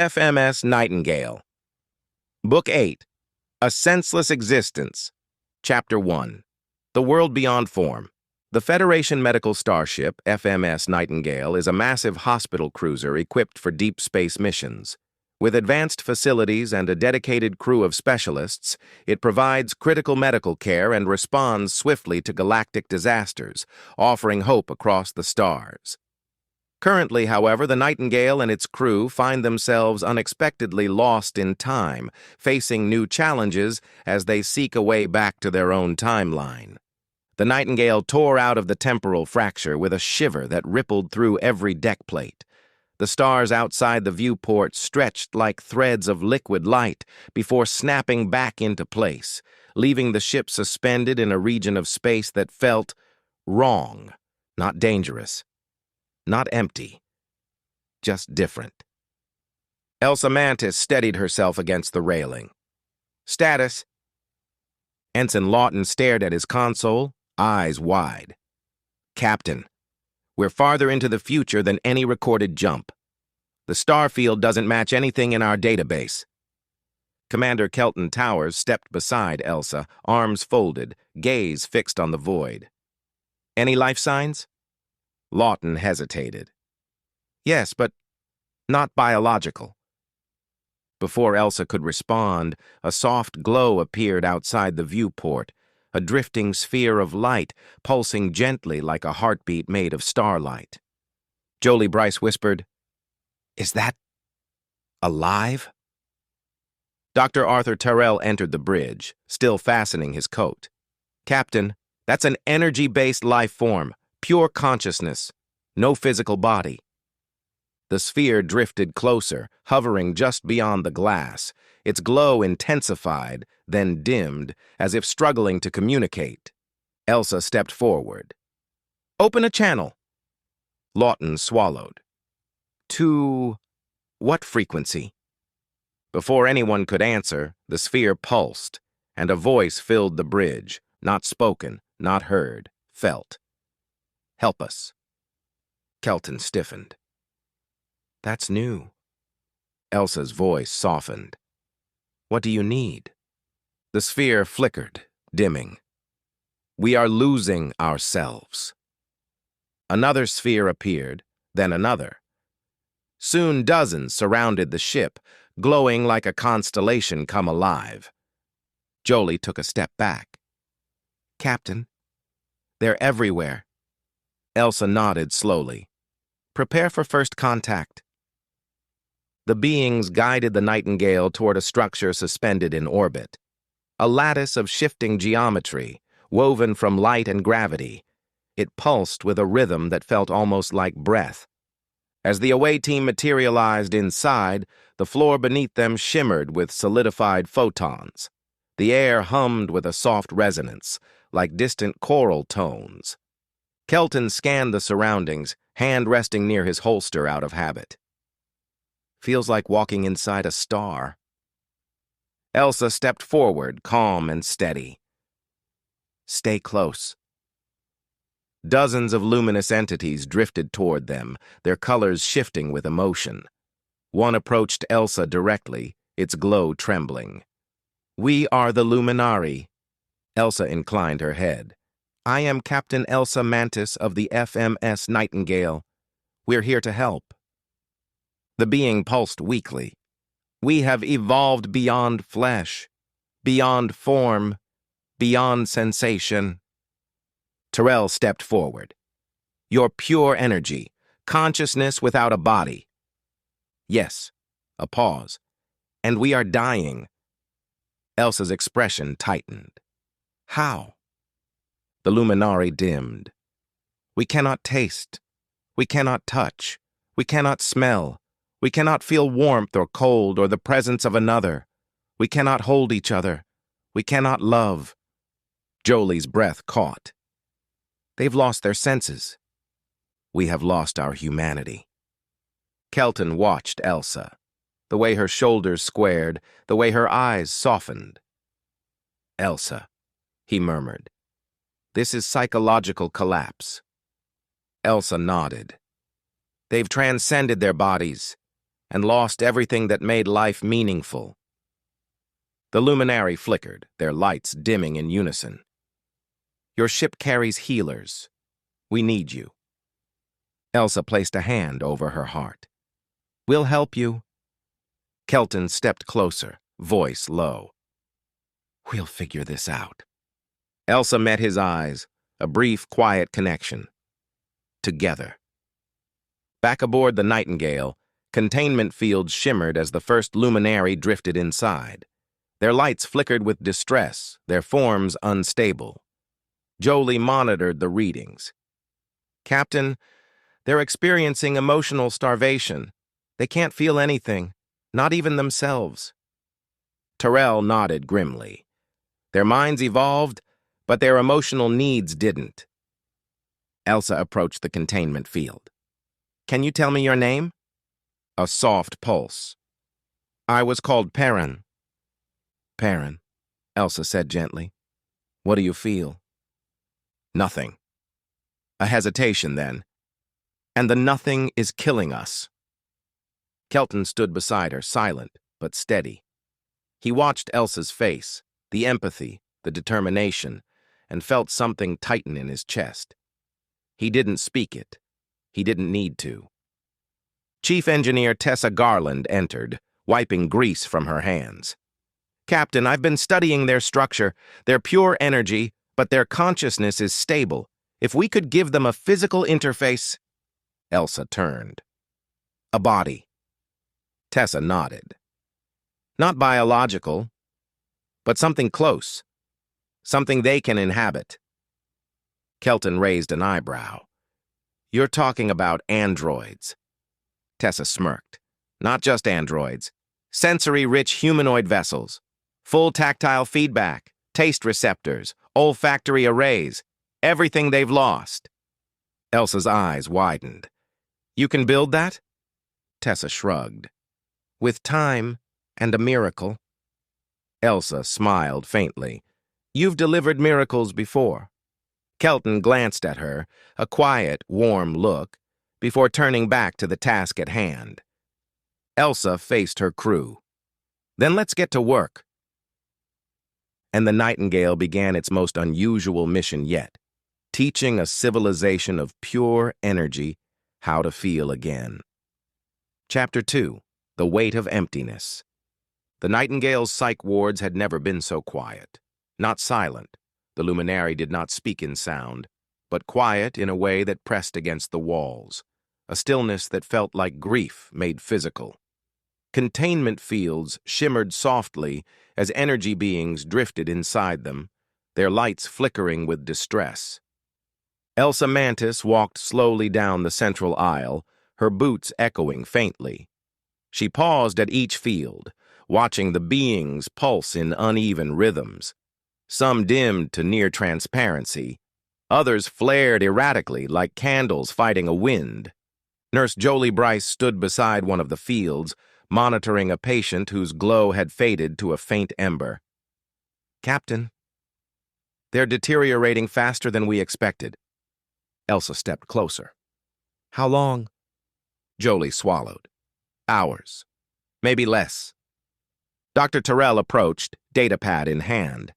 FMS Nightingale. Book 8, A Senseless Existence. Chapter 1, The World Beyond Form. The Federation medical starship, FMS Nightingale, is a massive hospital cruiser equipped for deep space missions. With advanced facilities and a dedicated crew of specialists, it provides critical medical care and responds swiftly to galactic disasters, offering hope across the stars. Currently, however, the Nightingale and its crew find themselves unexpectedly lost in time, facing new challenges as they seek a way back to their own timeline. The Nightingale tore out of the temporal fracture with a shiver that rippled through every deck plate. The stars outside the viewport stretched like threads of liquid light before snapping back into place, leaving the ship suspended in a region of space that felt wrong, not dangerous. Not empty, just different. Elsa Mantis steadied herself against the railing. Status. Ensign Lawton stared at his console, eyes wide. Captain, we're farther into the future than any recorded jump. The star field doesn't match anything in our database. Commander Kelton Towers stepped beside Elsa, arms folded, gaze fixed on the void. Any life signs? Lawton hesitated. Yes, but not biological. Before Elsa could respond, a soft glow appeared outside the viewport, a drifting sphere of light pulsing gently like a heartbeat made of starlight. Jolie Bryce whispered, "Is that alive?" Dr. Arthur Terrell entered the bridge, still fastening his coat. "Captain, that's an energy-based life form. Pure consciousness, no physical body." The sphere drifted closer, hovering just beyond the glass. Its glow intensified, then dimmed, as if struggling to communicate. Elsa stepped forward. "Open a channel." Lawton swallowed. "To what frequency?" Before anyone could answer, the sphere pulsed, and a voice filled the bridge, not spoken, not heard, felt. "Help us." Kelton stiffened. "That's new." Elsa's voice softened. "What do you need?" The sphere flickered, dimming. "We are losing ourselves." Another sphere appeared, then another. Soon dozens surrounded the ship, glowing like a constellation come alive. Jolie took a step back. "Captain, they're everywhere." Elsa nodded slowly. "Prepare for first contact." The beings guided the Nightingale toward a structure suspended in orbit. A lattice of shifting geometry, woven from light and gravity. It pulsed with a rhythm that felt almost like breath. As the away team materialized inside, the floor beneath them shimmered with solidified photons. The air hummed with a soft resonance, like distant choral tones. Kelton scanned the surroundings, hand resting near his holster out of habit. "Feels like walking inside a star." Elsa stepped forward, calm and steady. "Stay close." Dozens of luminous entities drifted toward them, their colors shifting with emotion. One approached Elsa directly, its glow trembling. "We are the Luminari." Elsa inclined her head. "I am Captain Elsa Mantis of the FMS Nightingale. We're here to help." The being pulsed weakly. "We have evolved beyond flesh, beyond form, beyond sensation." Terrell stepped forward. "You're pure energy, consciousness without a body." "Yes." A pause. "And we are dying." Elsa's expression tightened. "How?" The Luminari dimmed. "We cannot taste. We cannot touch. We cannot smell. We cannot feel warmth or cold or the presence of another. We cannot hold each other. We cannot love." Jolie's breath caught. "They've lost their senses." "We have lost our humanity." Kelton watched Elsa, the way her shoulders squared, the way her eyes softened. "Elsa," he murmured. "This is psychological collapse." Elsa nodded. "They've transcended their bodies. and lost everything that made life meaningful. The Luminari flickered, their lights dimming in unison. Your ship carries healers. We need you. Elsa placed a hand over her heart. We'll help you. Kelton stepped closer, voice low. We'll figure this out. Elsa met his eyes, a brief, quiet connection. Together. Back aboard the Nightingale, containment fields shimmered as the first Luminari drifted inside. Their lights flickered with distress, their forms unstable. Jolie monitored the readings. Captain, they're experiencing emotional starvation. They can't feel anything, not even themselves. Tyrell nodded grimly. Their minds evolved, but their emotional needs didn't. Elsa approached the containment field. Can you tell me your name? A soft pulse. I was called Perrin. Perrin, Elsa said gently. What do you feel? Nothing. A hesitation then. And the nothing is killing us. Kelton stood beside her, silent but steady. He watched Elsa's face, the empathy, the determination, and felt something tighten in his chest. He didn't speak it. He didn't need to. Chief Engineer Tessa Garland entered, wiping grease from her hands. Captain, I've been studying their structure. They're pure energy, but their consciousness is stable. If we could give them a physical interface... Elsa turned. A body. Tessa nodded. Not biological, but something close. Something they can inhabit. Kelton raised an eyebrow. You're talking about androids. Tessa smirked. Not just androids. Sensory-rich humanoid vessels. Full tactile feedback, taste receptors, olfactory arrays, everything they've lost. Elsa's eyes widened. You can build that? Tessa shrugged. With time and a miracle. Elsa smiled faintly. You've delivered miracles before. Kelton glanced at her, a quiet, warm look, before turning back to the task at hand. Elsa faced her crew. Then let's get to work. And the Nightingale began its most unusual mission yet, teaching a civilization of pure energy how to feel again. Chapter 2. The Weight of Emptiness. The Nightingale's psych wards had never been so quiet. Not silent. The Luminari did not speak in sound, but quiet in a way that pressed against the walls, a stillness that felt like grief made physical. Containment fields shimmered softly as energy beings drifted inside them, their lights flickering with distress. Elsa Mantis walked slowly down the central aisle, her boots echoing faintly. She paused at each field, watching the beings pulse in uneven rhythms. Some dimmed to near transparency, others flared erratically like candles fighting a wind. Nurse Jolie Bryce stood beside one of the fields, monitoring a patient whose glow had faded to a faint ember. Captain, they're deteriorating faster than we expected. Elsa stepped closer. How long? Jolie swallowed. Hours. Maybe less. Dr. Tyrell approached, datapad in hand.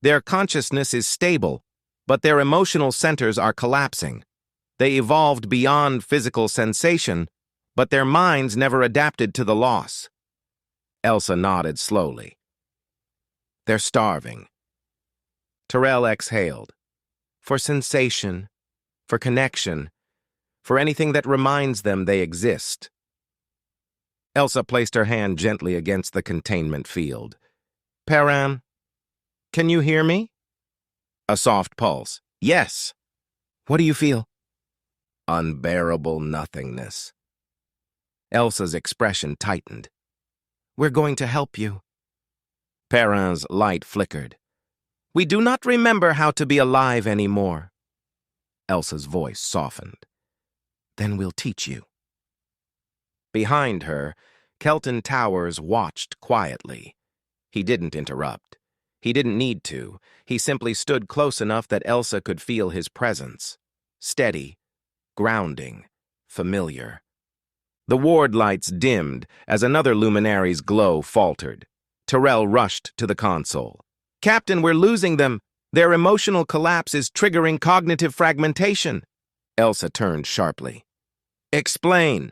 Their consciousness is stable, but their emotional centers are collapsing. They evolved beyond physical sensation, but their minds never adapted to the loss. Elsa nodded slowly. They're starving. Tyrell exhaled. For sensation, for connection, for anything that reminds them they exist. Elsa placed her hand gently against the containment field. Perrin, can you hear me? A soft pulse. Yes. What do you feel? Unbearable nothingness. Elsa's expression tightened. We're going to help you. Perrin's light flickered. We do not remember how to be alive anymore. Elsa's voice softened. Then we'll teach you. Behind her, Kelton Towers watched quietly. He didn't interrupt. He didn't need to. He simply stood close enough that Elsa could feel his presence. Steady, grounding, familiar. The ward lights dimmed as another luminary's glow faltered. Tyrell rushed to the console. "Captain, we're losing them. Their emotional collapse is triggering cognitive fragmentation." Elsa turned sharply. "Explain."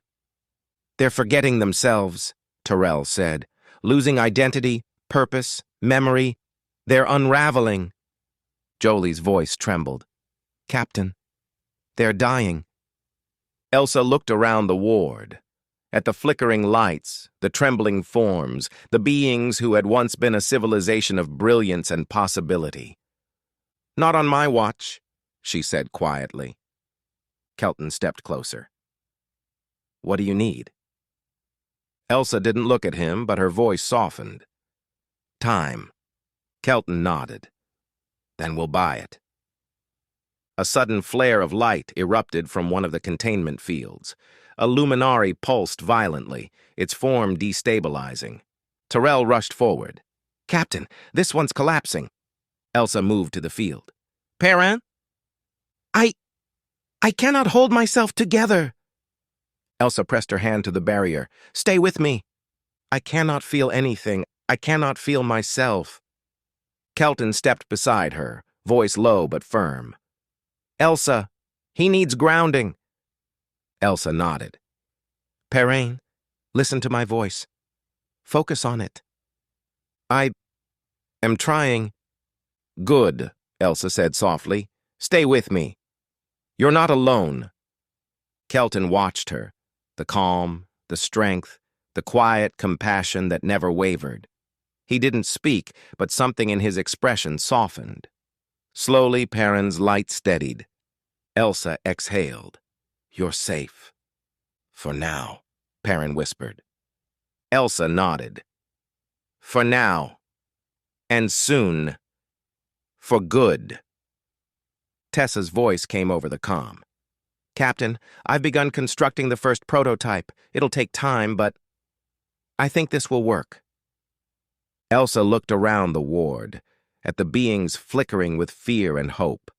"They're forgetting themselves," Tyrell said. "Losing identity, purpose, memory. They're unraveling." Jolie's voice trembled. "Captain, they're dying." Elsa looked around the ward, at the flickering lights, the trembling forms, the beings who had once been a civilization of brilliance and possibility. "Not on my watch," she said quietly. Kelton stepped closer. "What do you need?" Elsa didn't look at him, but her voice softened. "Time." Kelton nodded. "Then we'll buy it." A sudden flare of light erupted from one of the containment fields. A Luminari pulsed violently, its form destabilizing. Tyrell rushed forward. "Captain, this one's collapsing." Elsa moved to the field. "Perrin?" I cannot hold myself together." Elsa pressed her hand to the barrier. "Stay with me." "I cannot feel anything. I cannot feel myself." Kelton stepped beside her, voice low but firm. "Elsa, he needs grounding." Elsa nodded. "Perrin, listen to my voice. Focus on it." "I am trying." "Good," Elsa said softly. "Stay with me. You're not alone." Kelton watched her, the calm, the strength, the quiet compassion that never wavered. He didn't speak, but something in his expression softened. Slowly, Perrin's light steadied. Elsa exhaled. "You're safe." "For now," Perrin whispered. Elsa nodded. "For now. And soon. For good." Tessa's voice came over the comm. "Captain, I've begun constructing the first prototype. It'll take time, but I think this will work." Elsa looked around the ward, at the beings flickering with fear and hope.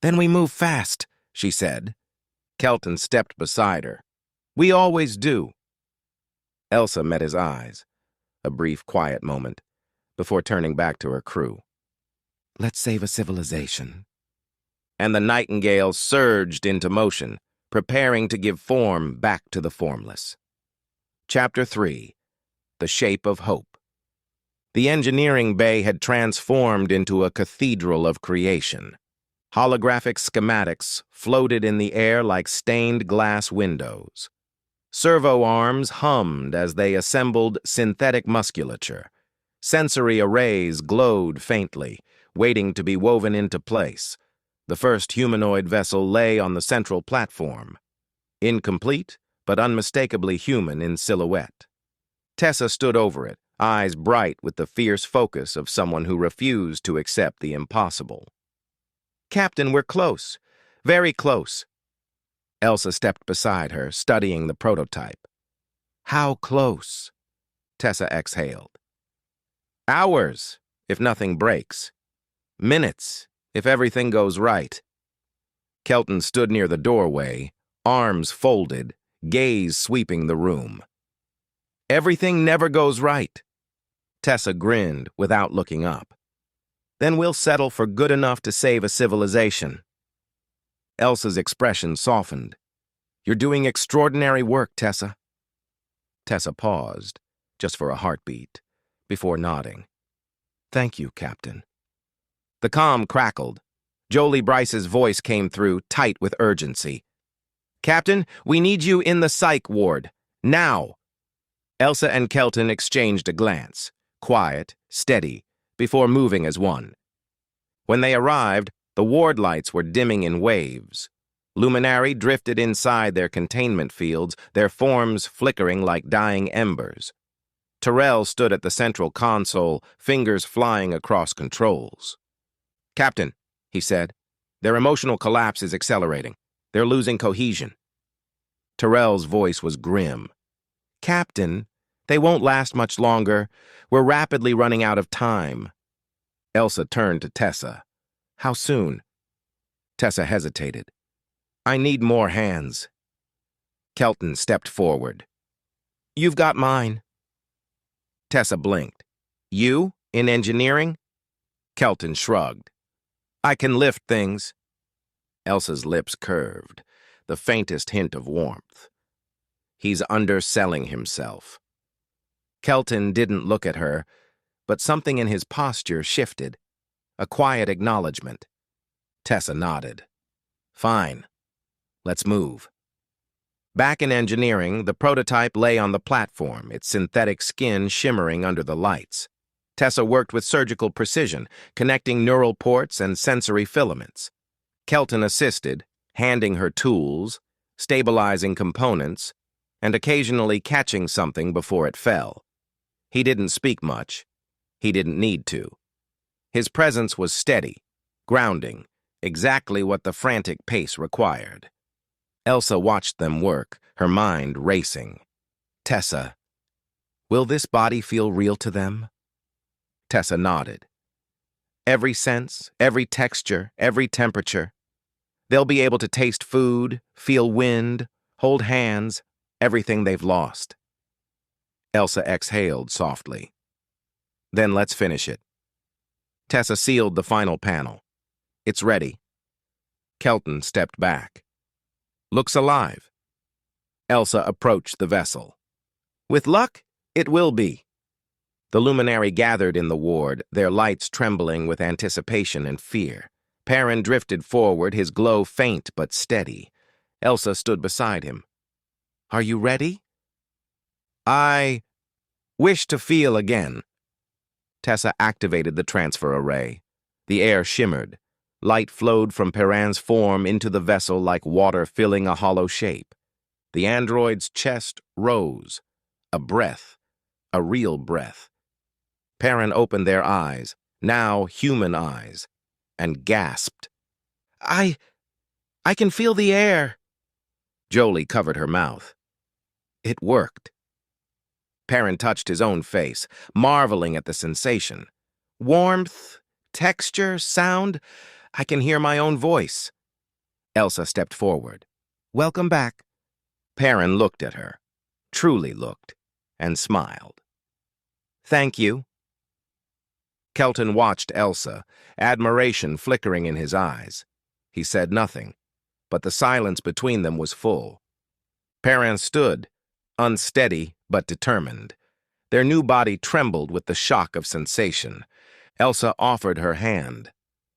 "Then we move fast," she said. Kelton stepped beside her. "We always do." Elsa met his eyes, a brief quiet moment, before turning back to her crew. "Let's save a civilization." And the Nightingale surged into motion, preparing to give form back to the formless. Chapter 3. The Shape of Hope. The engineering bay had transformed into a cathedral of creation. Holographic schematics floated in the air like stained glass windows. Servo arms hummed as they assembled synthetic musculature. Sensory arrays glowed faintly, waiting to be woven into place. The first humanoid vessel lay on the central platform, incomplete but unmistakably human in silhouette. Tessa stood over it, eyes bright with the fierce focus of someone who refused to accept the impossible. "Captain, we're close. Very close." Elsa stepped beside her, studying the prototype. "How close?" Tessa exhaled. "Hours, if nothing breaks. Minutes, if everything goes right." Kelton stood near the doorway, arms folded, gaze sweeping the room. "Everything never goes right." Tessa grinned without looking up. "Then we'll settle for good enough to save a civilization." Elsa's expression softened. "You're doing extraordinary work, Tessa." Tessa paused, just for a heartbeat, before nodding. "Thank you, Captain." The comm crackled. Jolie Bryce's voice came through, tight with urgency. "Captain, we need you in the psych ward. Now!" Elsa and Kelton exchanged a glance, quiet, steady, before moving as one. When they arrived, the ward lights were dimming in waves. Luminari drifted inside their containment fields, their forms flickering like dying embers. Tyrell stood at the central console, fingers flying across controls. "Captain," he said, "their emotional collapse is accelerating. They're losing cohesion." Tyrell's voice was grim. "Captain, they won't last much longer. We're rapidly running out of time." Elsa turned to Tessa. "How soon?" Tessa hesitated. "I need more hands." Kelton stepped forward. "You've got mine." Tessa blinked. "You? In engineering?" Kelton shrugged. "I can lift things." Elsa's lips curved, the faintest hint of warmth. He's underselling himself. Kelton didn't look at her, but something in his posture shifted, a quiet acknowledgement. Tessa nodded. "Fine. Let's move." Back in engineering, the prototype lay on the platform, its synthetic skin shimmering under the lights. Tessa worked with surgical precision, connecting neural ports and sensory filaments. Kelton assisted, handing her tools, stabilizing components, and occasionally catching something before it fell. He didn't speak much. He didn't need to. His presence was steady, grounding, exactly what the frantic pace required. Elsa watched them work, her mind racing. Tessa, will this body feel real to them? Tessa nodded. Every sense, every texture, every temperature. They'll be able to taste food, feel wind, hold hands, everything they've lost. Elsa exhaled softly. "Then let's finish it." Tessa sealed the final panel. "It's ready." Kelton stepped back. "Looks alive." Elsa approached the vessel. "With luck, it will be." The Luminari gathered in the ward, their lights trembling with anticipation and fear. Perrin drifted forward, his glow faint but steady. Elsa stood beside him. "Are you ready?" "I wish to feel again." Tessa activated the transfer array. The air shimmered. Light flowed from Perrin's form into the vessel like water filling a hollow shape. The android's chest rose. A breath. A real breath. Perrin opened their eyes, now human eyes, and gasped. I can feel the air." Jolie covered her mouth. It worked. Perrin touched his own face, marveling at the sensation. "Warmth, texture, sound. I can hear my own voice." Elsa stepped forward. "Welcome back." Perrin looked at her, truly looked, and smiled. "Thank you." Kelton watched Elsa, admiration flickering in his eyes. He said nothing, but the silence between them was full. Perrin stood, unsteady but determined. Their new body trembled with the shock of sensation. Elsa offered her hand.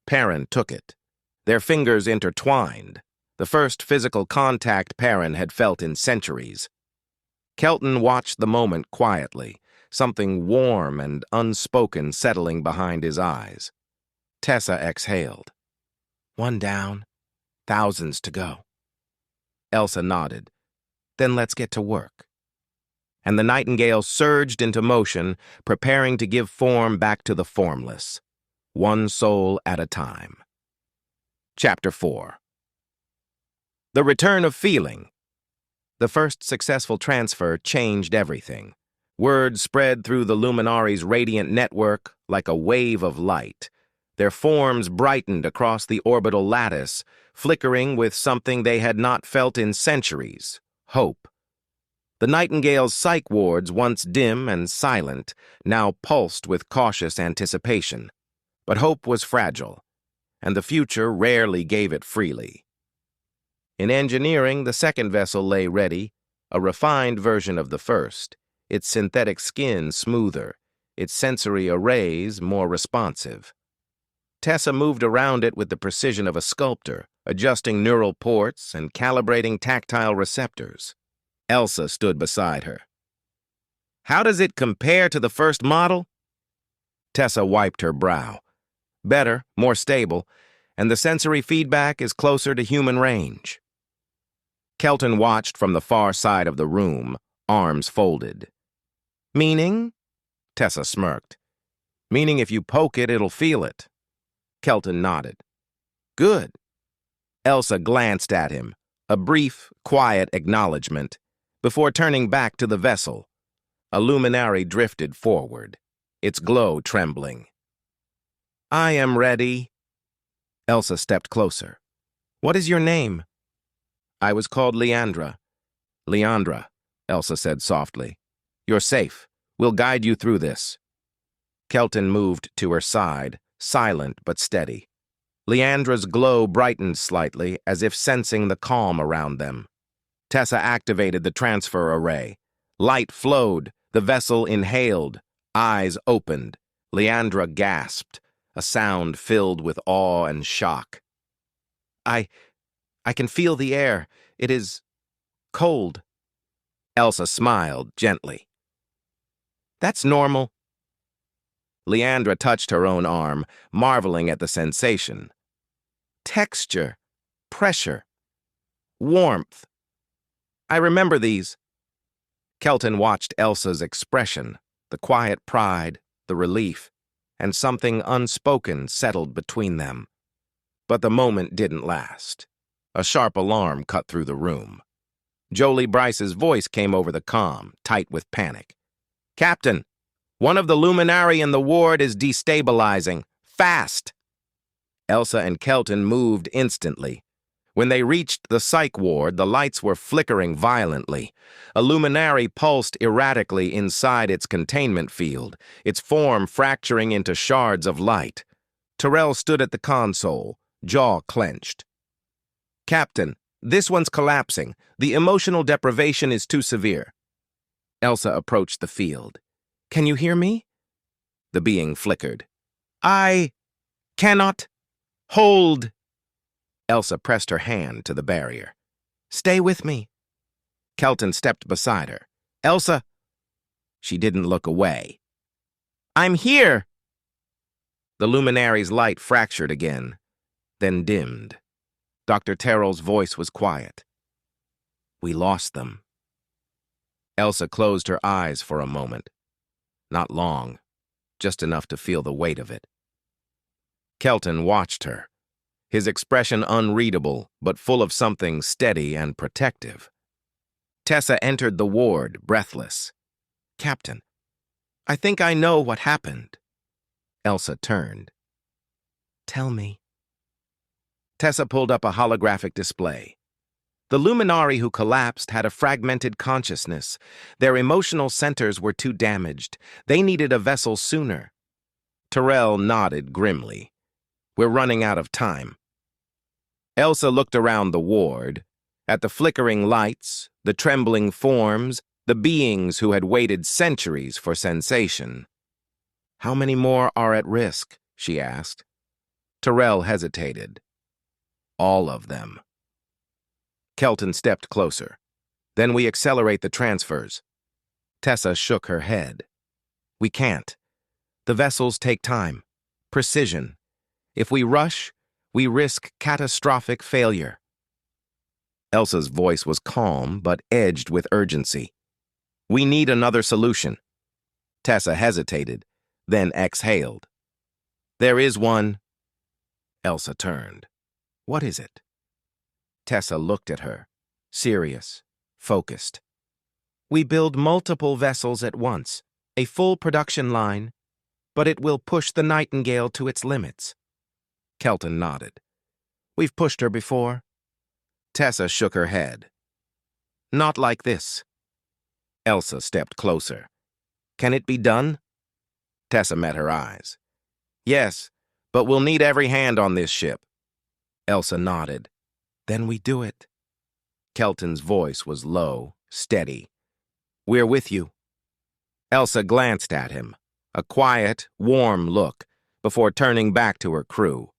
Perrin took it. Their fingers intertwined, the first physical contact Perrin had felt in centuries. Kelton watched the moment quietly, something warm and unspoken settling behind his eyes. Tessa exhaled. "One down, thousands to go." Elsa nodded. "Then let's get to work." And the Nightingale surged into motion, preparing to give form back to the formless, one soul at a time. Chapter 4. The return of feeling. The first successful transfer changed everything. Word spread through the Luminari's radiant network like a wave of light. Their forms brightened across the orbital lattice, flickering with something they had not felt in centuries: hope. The Nightingale's psych wards, once dim and silent, now pulsed with cautious anticipation. But hope was fragile, and the future rarely gave it freely. In engineering, the second vessel lay ready, a refined version of the first, its synthetic skin smoother, its sensory arrays more responsive. Tessa moved around it with the precision of a sculptor, adjusting neural ports and calibrating tactile receptors. Elsa stood beside her. "How does it compare to the first model?" Tessa wiped her brow. "Better, more stable, and the sensory feedback is closer to human range." Kelton watched from the far side of the room, arms folded. "Meaning?" Tessa smirked. "Meaning if you poke it, it'll feel it." Kelton nodded. "Good." Elsa glanced at him, a brief, quiet acknowledgement, before turning back to the vessel. A Luminari drifted forward, its glow trembling. "I am ready." Elsa stepped closer. "What is your name?" "I was called Leandra." "Leandra," Elsa said softly. "You're safe. We'll guide you through this." Kelton moved to her side, silent but steady. Leandra's glow brightened slightly, as if sensing the calm around them. Tessa activated the transfer array. Light flowed, the vessel inhaled, eyes opened. Leandra gasped, a sound filled with awe and shock. I can feel the air. It is cold." Elsa smiled gently. "That's normal." Leandra touched her own arm, marveling at the sensation. Texture, pressure, warmth. "I remember these." Kelton watched Elsa's expression, the quiet pride, the relief, and something unspoken settled between them. But the moment didn't last. A sharp alarm cut through the room. Jolie Bryce's voice came over the comm, tight with panic. "Captain, one of the Luminari in the ward is destabilizing. Fast!" Elsa and Kelton moved instantly. When they reached the psych ward, the lights were flickering violently. A Luminari pulsed erratically inside its containment field, its form fracturing into shards of light. Terrell stood at the console, jaw clenched. "Captain, this one's collapsing. The emotional deprivation is too severe." Elsa approached the field. "Can you hear me?" The being flickered. "I cannot hold." Elsa pressed her hand to the barrier. "Stay with me." Kelton stepped beside her. "Elsa." She didn't look away. "I'm here." The Luminari's light fractured again, then dimmed. Dr. Terrell's voice was quiet. "We lost them." Elsa closed her eyes for a moment. Not long, just enough to feel the weight of it. Kelton watched her, his expression unreadable, but full of something steady and protective. Tessa entered the ward, breathless. "Captain, I think I know what happened." Elsa turned. "Tell me." Tessa pulled up a holographic display. The Luminari who collapsed had a fragmented consciousness. Their emotional centers were too damaged. They needed a vessel sooner. Terrell nodded grimly. "We're running out of time." Elsa looked around the ward, at the flickering lights, the trembling forms, the beings who had waited centuries for sensation. "How many more are at risk?" she asked. Terrell hesitated. "All of them." Kelton stepped closer. "Then we accelerate the transfers." Tessa shook her head. "We can't. The vessels take time, precision. If we rush, we risk catastrophic failure." Elsa's voice was calm, but edged with urgency. "We need another solution." Tessa hesitated, then exhaled. "There is one." Elsa turned. "What is it?" Tessa looked at her, serious, focused. "We build multiple vessels at once, a full production line, but it will push the Nightingale to its limits." Kelton nodded. "We've pushed her before." Tessa shook her head. "Not like this." Elsa stepped closer. "Can it be done?" Tessa met her eyes. "Yes, but we'll need every hand on this ship." Elsa nodded. "Then we do it." Kelton's voice was low, steady. "We're with you." Elsa glanced at him, a quiet, warm look, before turning back to her crew.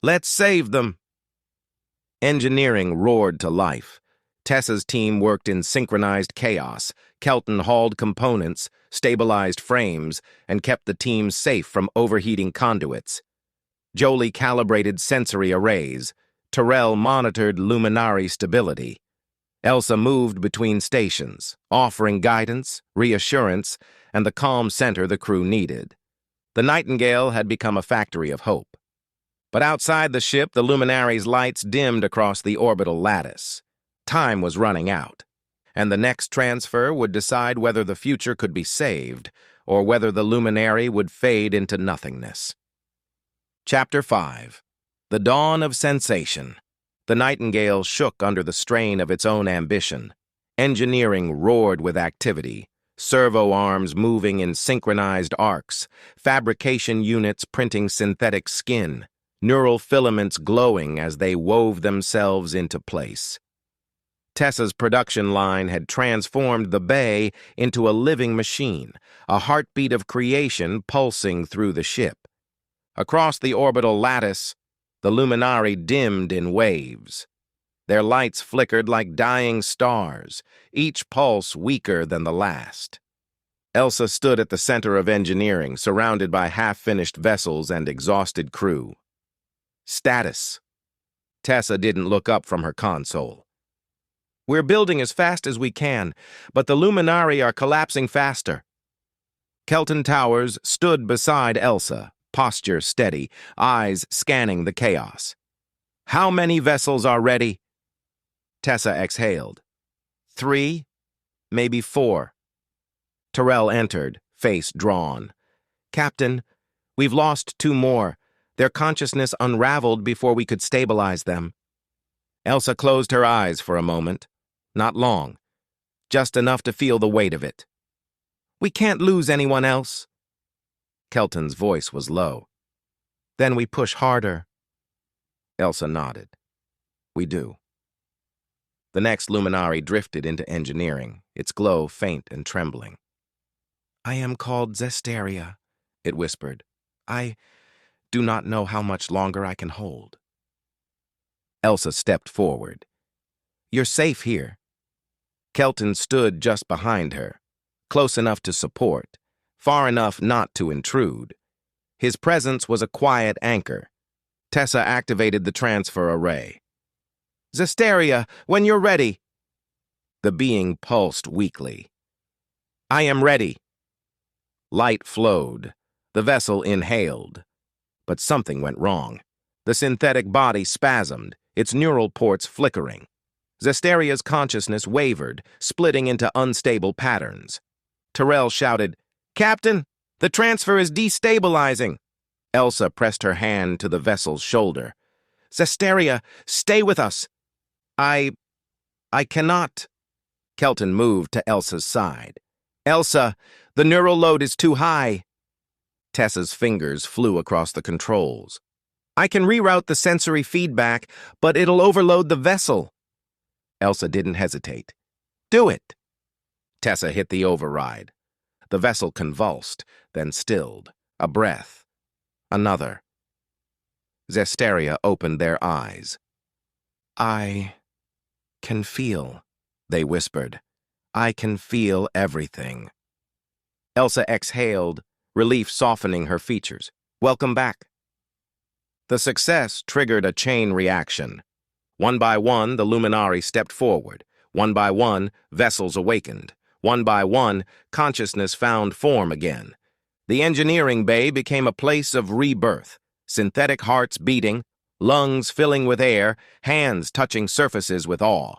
"Let's save them." Engineering roared to life. Tessa's team worked in synchronized chaos. Kelton hauled components, stabilized frames, and kept the team safe from overheating conduits. Jolie calibrated sensory arrays. Terrell monitored Luminari stability. Elsa moved between stations, offering guidance, reassurance, and the calm center the crew needed. The Nightingale had become a factory of hope. But outside the ship, the Luminari's lights dimmed across the orbital lattice. Time was running out, and the next transfer would decide whether the future could be saved or whether the Luminari would fade into nothingness. Chapter 5. The Dawn of Sensation. The Nightingale shook under the strain of its own ambition. Engineering roared with activity, servo arms moving in synchronized arcs, fabrication units printing synthetic skin, neural filaments glowing as they wove themselves into place. Tessa's production line had transformed the bay into a living machine, a heartbeat of creation pulsing through the ship. Across the orbital lattice, the Luminari dimmed in waves. Their lights flickered like dying stars, each pulse weaker than the last. Elsa stood at the center of engineering, surrounded by half-finished vessels and exhausted crew. Status. Tessa didn't look up from her console. We're building as fast as we can, but the Luminari are collapsing faster. Kelton Towers stood beside Elsa, posture steady, eyes scanning the chaos. How many vessels are ready? Tessa exhaled. 3, maybe 4. Tyrell entered, face drawn. Captain, we've lost 2 more. Their consciousness unraveled before we could stabilize them. Elsa closed her eyes for a moment. Not long. Just enough to feel the weight of it. We can't lose anyone else. Kelton's voice was low. Then we push harder. Elsa nodded. We do. The next Luminari drifted into engineering, its glow faint and trembling. I am called Zesteria, it whispered. I do not know how much longer I can hold. Elsa stepped forward. You're safe here. Kelton stood just behind her, close enough to support, far enough not to intrude. His presence was a quiet anchor. Tessa activated the transfer array. Zesteria, when you're ready. The being pulsed weakly. I am ready. Light flowed. The vessel inhaled. But something went wrong. The synthetic body spasmed, its neural ports flickering. Zesteria's consciousness wavered, splitting into unstable patterns. Tyrell shouted, Captain, the transfer is destabilizing. Elsa pressed her hand to the vessel's shoulder. Zesteria, stay with us. I cannot. Kelton moved to Elsa's side. Elsa, the neural load is too high. Tessa's fingers flew across the controls. I can reroute the sensory feedback, but it'll overload the vessel. Elsa didn't hesitate. Do it. Tessa hit the override. The vessel convulsed, then stilled. A breath. Another. Zesteria opened their eyes. I can feel, they whispered. I can feel everything. Elsa exhaled, relief softening her features. Welcome back. The success triggered a chain reaction. One by one, the Luminari stepped forward. One by one, vessels awakened. One by one, consciousness found form again. The engineering bay became a place of rebirth. Synthetic hearts beating, lungs filling with air, hands touching surfaces with awe.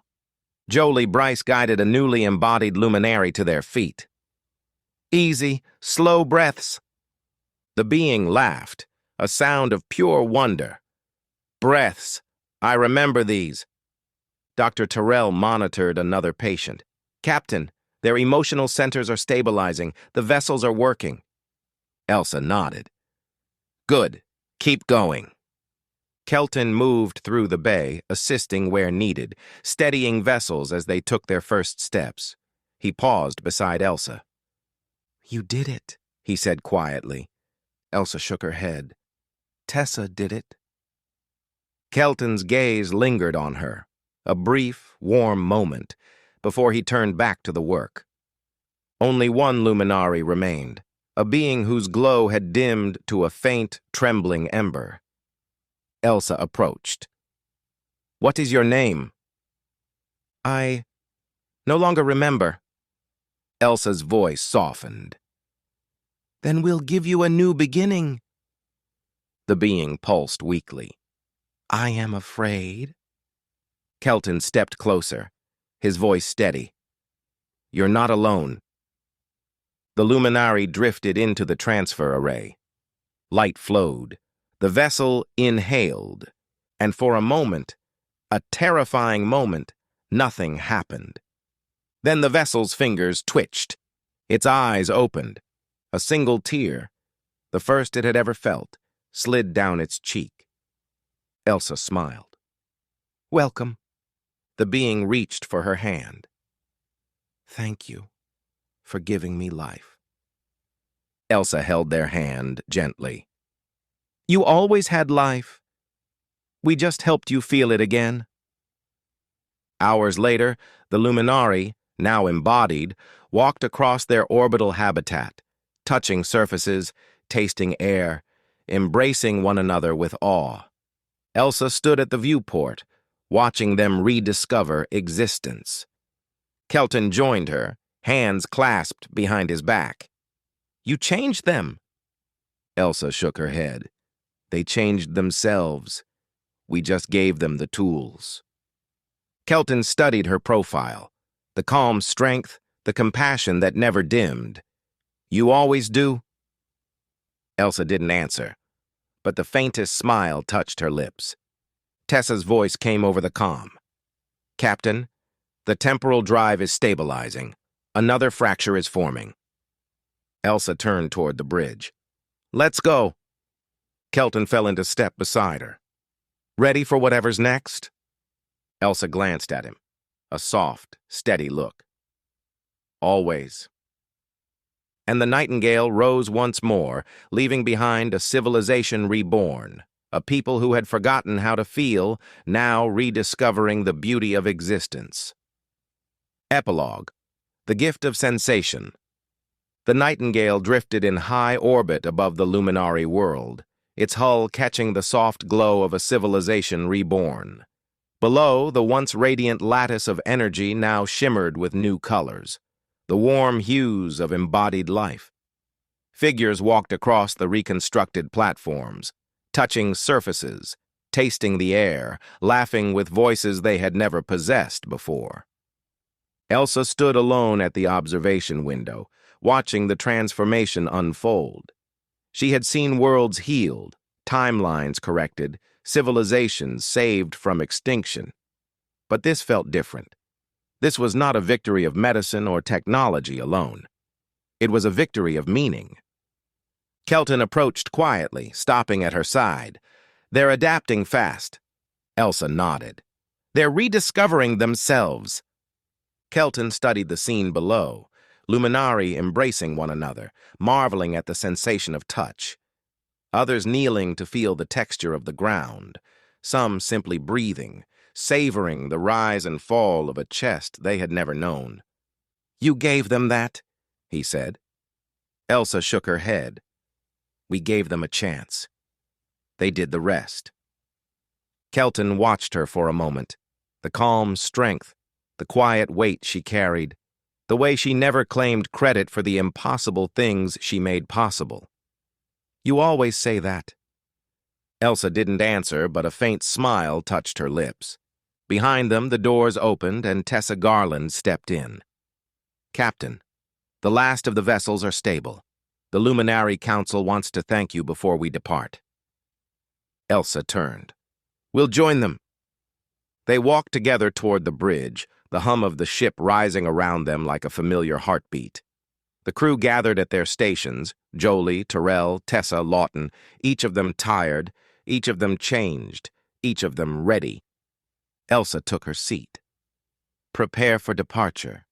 Jolie Bryce guided a newly embodied Luminari to their feet. Easy, slow breaths. The being laughed, a sound of pure wonder. Breaths. I remember these. Dr. Tyrell monitored another patient. Captain, their emotional centers are stabilizing. The vessels are working. Elsa nodded. Good. Keep going. Kelton moved through the bay, assisting where needed, steadying vessels as they took their first steps. He paused beside Elsa. You did it, he said quietly. Elsa shook her head. Tessa did it. Kelton's gaze lingered on her, a brief, warm moment, before he turned back to the work. Only one Luminari remained, a being whose glow had dimmed to a faint, trembling ember. Elsa approached. What is your name? I no longer remember. Elsa's voice softened. Then we'll give you a new beginning. The being pulsed weakly. I am afraid. Kelton stepped closer, his voice steady. You're not alone. The Luminari drifted into the transfer array. Light flowed. The vessel inhaled. And for a moment, a terrifying moment, nothing happened. Then the vessel's fingers twitched. Its eyes opened. A single tear, the first it had ever felt, slid down its cheek. Elsa smiled. "Welcome." The being reached for her hand. "Thank you for giving me life." Elsa held their hand gently. "You always had life. We just helped you feel it again." Hours later, the Luminari, now embodied, walked across their orbital habitat, touching surfaces, tasting air, embracing one another with awe. Elsa stood at the viewport, watching them rediscover existence. Kelton joined her, hands clasped behind his back. "You changed them." Elsa shook her head. "They changed themselves. We just gave them the tools." Kelton studied her profile, the calm strength, the compassion that never dimmed. "You always do?" Elsa didn't answer, but the faintest smile touched her lips. Tessa's voice came over the comm. "Captain, the temporal drive is stabilizing. Another fracture is forming." Elsa turned toward the bridge. "Let's go." Kelton fell into step beside her. "Ready for whatever's next?" Elsa glanced at him, a soft, steady look. "Always." And the Nightingale rose once more, leaving behind a civilization reborn, a people who had forgotten how to feel, now rediscovering the beauty of existence. Epilogue: The Gift of Sensation. The Nightingale drifted in high orbit above the Luminari world, its hull catching the soft glow of a civilization reborn. Below, the once radiant lattice of energy now shimmered with new colors, the warm hues of embodied life. Figures walked across the reconstructed platforms, touching surfaces, tasting the air, laughing with voices they had never possessed before. Elsa stood alone at the observation window, watching the transformation unfold. She had seen worlds healed, timelines corrected, civilizations saved from extinction. But this felt different. This was not a victory of medicine or technology alone. It was a victory of meaning. Kelton approached quietly, stopping at her side. "They're adapting fast." Elsa nodded. "They're rediscovering themselves." Kelton studied the scene below, Luminari embracing one another, marveling at the sensation of touch. Others kneeling to feel the texture of the ground, some simply breathing, savoring the rise and fall of a chest they had never known. "You gave them that?" he said. Elsa shook her head. "We gave them a chance. They did the rest." Kelton watched her for a moment, the calm strength, the quiet weight she carried, the way she never claimed credit for the impossible things she made possible. "You always say that." Elsa didn't answer, but a faint smile touched her lips. Behind them, the doors opened and Tessa Garland stepped in. "Captain, the last of the vessels are stable. The Luminari Council wants to thank you before we depart." Elsa turned. "We'll join them." They walked together toward the bridge, the hum of the ship rising around them like a familiar heartbeat. The crew gathered at their stations, Jolie, Terrell, Tessa, Lawton, each of them tired, each of them changed, each of them ready. Elsa took her seat. "Prepare for departure."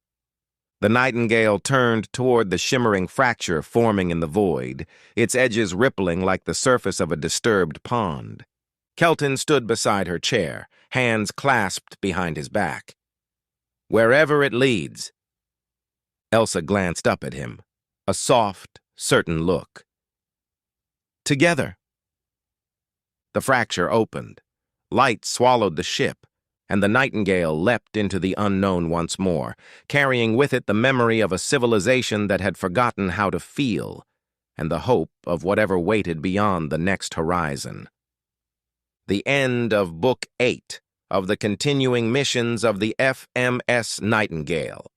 The Nightingale turned toward the shimmering fracture forming in the void, its edges rippling like the surface of a disturbed pond. Kelton stood beside her chair, hands clasped behind his back. "Wherever it leads." Elsa glanced up at him, a soft, certain look. "Together." The fracture opened. Light swallowed the ship, and the Nightingale leapt into the unknown once more, carrying with it the memory of a civilization that had forgotten how to feel, and the hope of whatever waited beyond the next horizon. The end of Book 8 of the continuing missions of the FMS Nightingale.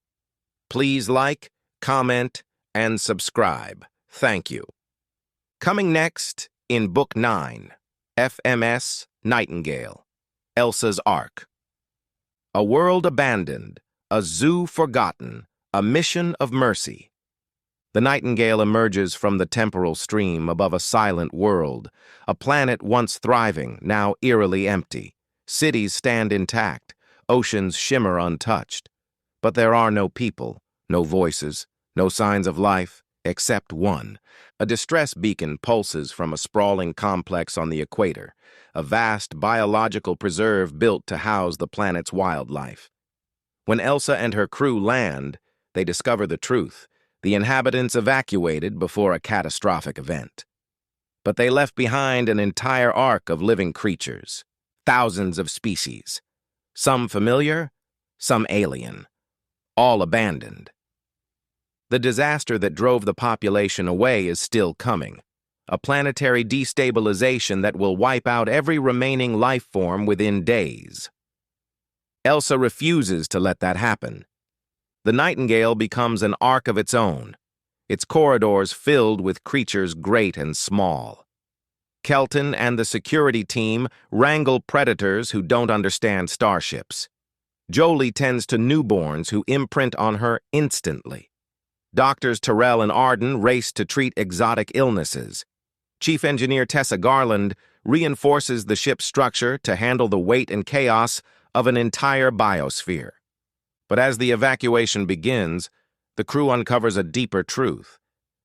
Please like, comment, and subscribe. Thank you. Coming next in Book 9, FMS Nightingale, Elsa's Ark. A world abandoned, A zoo forgotten, a mission of mercy. The Nightingale emerges from the temporal stream above a silent world, a planet once thriving, now eerily empty. Cities stand intact, oceans shimmer untouched. But there are no people, no voices, no signs of life, except one. A distress beacon pulses from a sprawling complex on the equator, a vast biological preserve built to house the planet's wildlife. When Elsa and her crew land, they discover the truth. The inhabitants evacuated before a catastrophic event. But they left behind an entire ark of living creatures, thousands of species, some familiar, some alien, all abandoned. The disaster that drove the population away is still coming, a planetary destabilization that will wipe out every remaining life form within days. Elsa refuses to let that happen. The Nightingale becomes an ark of its own, its corridors filled with creatures great and small. Kelton and the security team wrangle predators who don't understand starships. Jolie tends to newborns who imprint on her instantly. Doctors Terrell and Arden race to treat exotic illnesses. Chief Engineer Tessa Garland reinforces the ship's structure to handle the weight and chaos of an entire biosphere. But as the evacuation begins, the crew uncovers a deeper truth.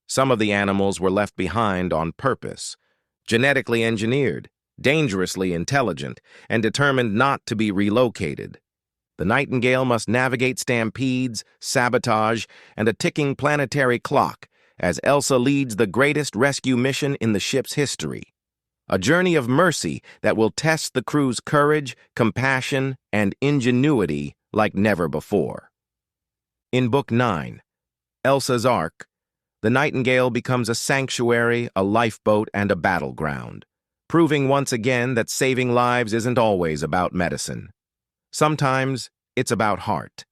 Some of the animals were left behind on purpose, genetically engineered, dangerously intelligent, and determined not to be relocated. The Nightingale must navigate stampedes, sabotage, and a ticking planetary clock as Elsa leads the greatest rescue mission in the ship's history. A journey of mercy that will test the crew's courage, compassion, and ingenuity like never before. In Book 9, Elsa's Ark, the Nightingale becomes a sanctuary, a lifeboat, and a battleground, proving once again that saving lives isn't always about medicine. Sometimes it's about heart.